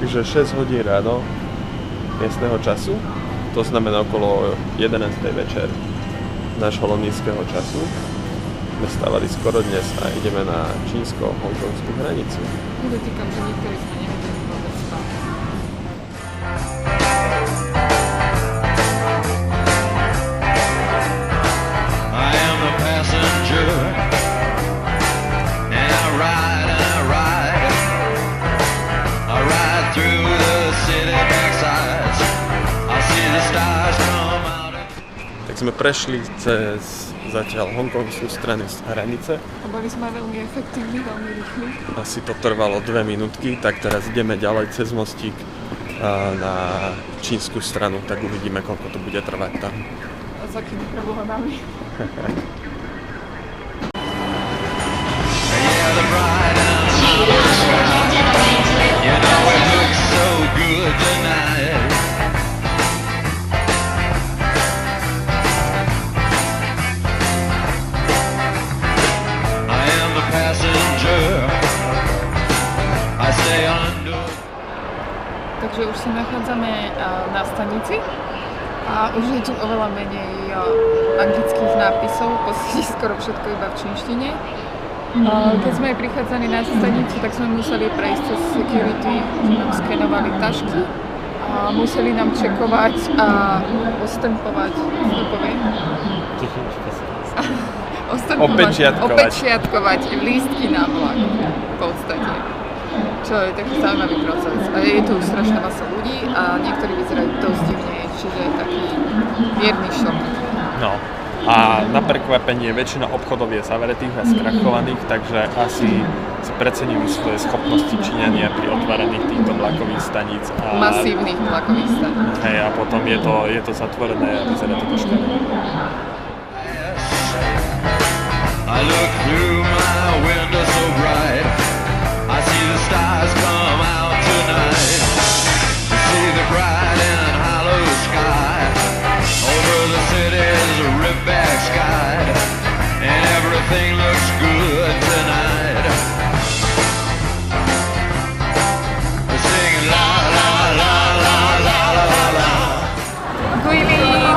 Takže 6 hodín ráno miestneho času, to znamená okolo 11. večer nášho londýnskeho času. My stávali skoro dnes a ideme na čínsko-hongkongskú hranicu. Dotýkam, že niektorí sme nevedeli vôbec spať. I am the passenger, and I ride through the city backsides. I see the stars come out. Tak sme prešli cez zatiaľ hongkongskú stranu z hranice. A boli sme veľmi efektívni, veľmi rýchli. Asi to trvalo 2 minútky, tak teraz ideme ďalej cez mostík na čínsku stranu, tak uvidíme, koľko to bude trvať tam. A s akými problémami. Yeah, the bright and sunny sky. You know it looks so good tonight. I am the passenger. I stay under. Takže už sa nachádzame na stanici a už je tu oveľa menej anglických nápisov, v podstate skoro všetko iba v čínštine. Keď sme prichádzali na stanicu, tak sme museli prejsť cez security, že nám skenovali tašky a museli nám čekovať a ostempovať, to poviem? Opečiatkovať lístky na vlak v podstate. Čo je taký zaujímavý proces. A je tu už strašná masa ľudí a niektorí vyzerajú dosť divne, čiže je taký mierny šok. No. A na prekvapenie väčšina obchodov je zavretých a skrachovaných, takže asi si precenili svoje schopnosti Číňania pri otváraných týchto vlakových staníc. Masívnych vlakových staníc. Hej, a potom je to zatvorené a vyzerá to troška. I look through my window so bright. I see the stars come out tonight. I see the bright and hollow sky. Over the city's ripped back sky. And everything looks good tonight. We're singing la la la la la la la. Guilin!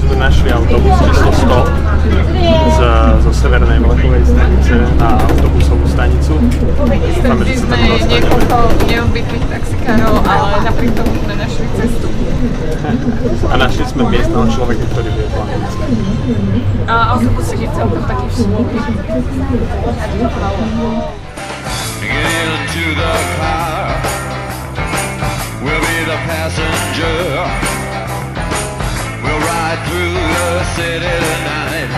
sme našli autobus číslo 100 zo severnej vlakovej stanice na autobusovú stanicu. Stretli sme niekoľko neobvyklých taxikárov, ale napriek tomu sme našli cestu. A našli sme miestneho človeka, ktorý vie po anglicky. A autobus je celkom taký všimlivý. Get into the car. We'll be the passenger. We'll ride through the city tonight.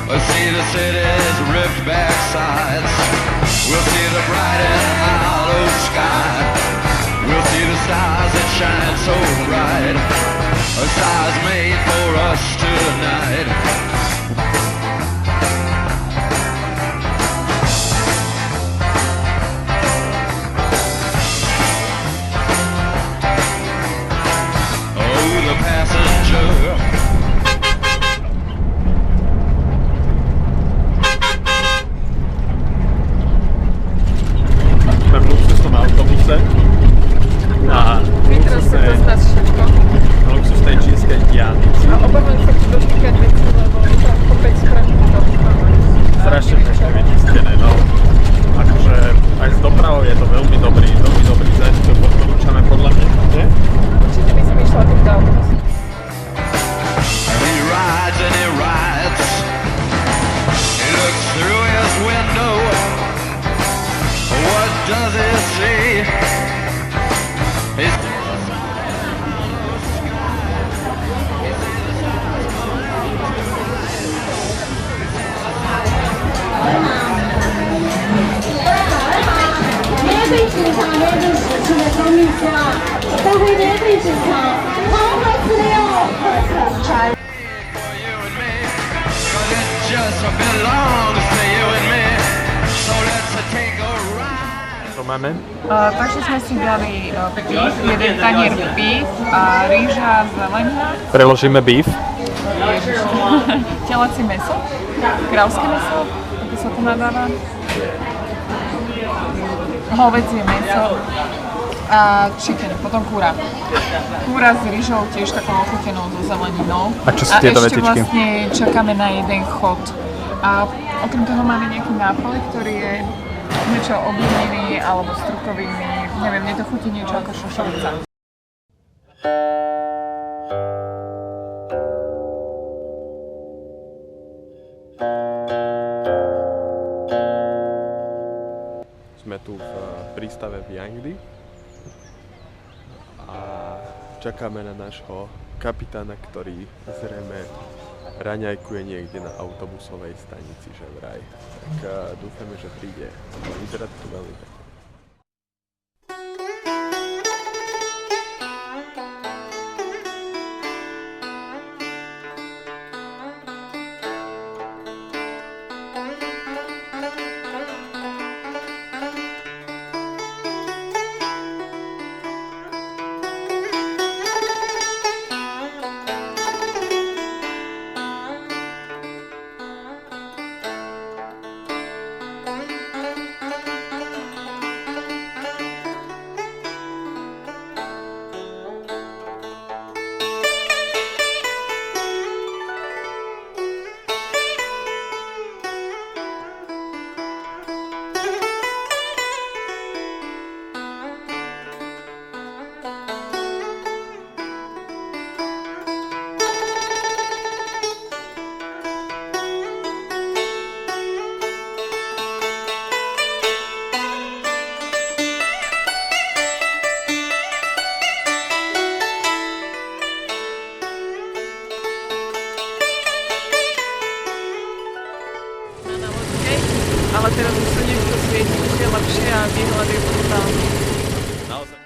We'll see the city's ripped back sides. We'll see the bright and hollow sky. We'll see the stars that shine so bright. A stars made for us tonight. Passenger. Sme v luxusnom autobuse na luxusnej čínskej diaľnici. A obávam sa tu doštíkať veci, lebo je tam opäť strašne strašne vyčistené, no. Akože aj s dopravou je to veľmi dobrý zážitok, odporúčame podľa mňa, nie? Určite by som išla týmto autobusom. He rides and he rides. He looks through his window. What does he see? He's just belongs to you and me. So let's take a ride. Čo máme? Takže sme si dali beef, jeden tanier beef a rýža, zelenina, Preložíme beef. telací mäso, kráľovské mäso, ako sa to nadáva, hovädzie mäso a chicken, potom kúra. Kúra s rýžou, tiež takou ochutenou so zeleninou. A čo sú tieto ešte vecičky? vlastne čakáme na jeden chod. A okrem toho máme nejaký nápoj, ktorý je niečo obilniny alebo strukoviny. Neviem, mne to chutí niečo ako šošovica. Sme tu v prístave v Yangdi a čakáme na nášho kapitána, ktorý zrejme raňajkuje niekde na autobusovej stanici, že vraj. Tak dúfame, že príde. Vyzerá to veľmi pekne. Ale teraz už slnečko svieti, už je lepšie a výhľad je brutálny. Naozaj.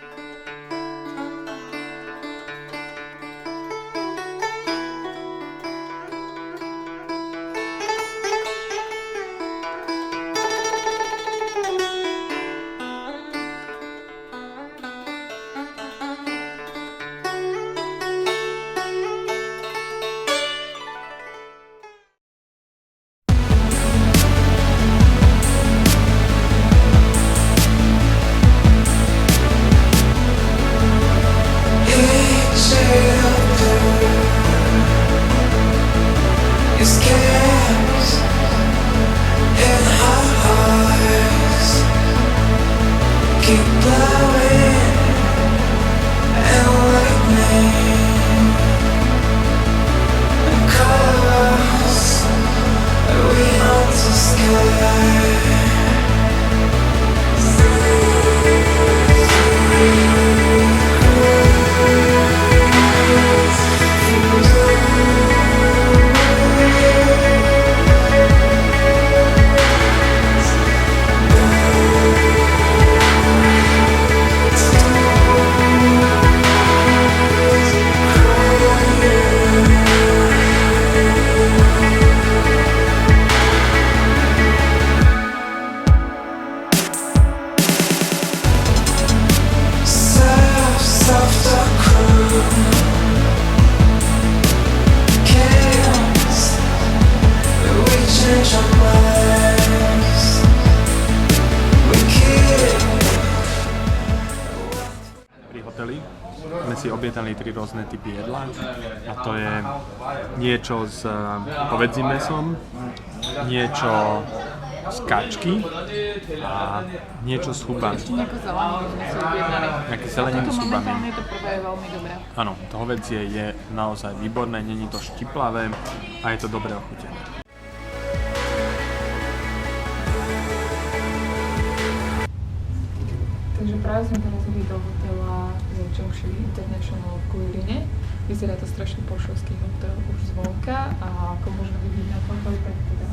Sme si objednali 3 rôzne typy jedla a to je niečo s hovedzím mäsom, niečo z kačky a niečo s chubami. Ešte nejakú zeleninu sme si objednali. Nejaké zeleniny s chubami. Momentálne to prvé je veľmi dobré. Áno, to hovedzie je naozaj výborné, není to štiplavé a je to dobre ochutené. Takže práve sme dorazili do hotela Chongshi International v Guiline. Vyzerá to strašne pošovský hotel už zvonka a ako možno vidieť na foteli, tak teda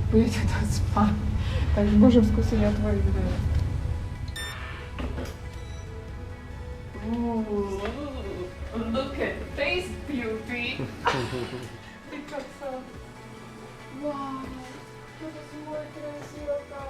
bude to dosť fajn. Takže môžem skúsiť otvoriť dvere. Look at this beauty! Ty čo sa? Wow, toto si moje krásivka!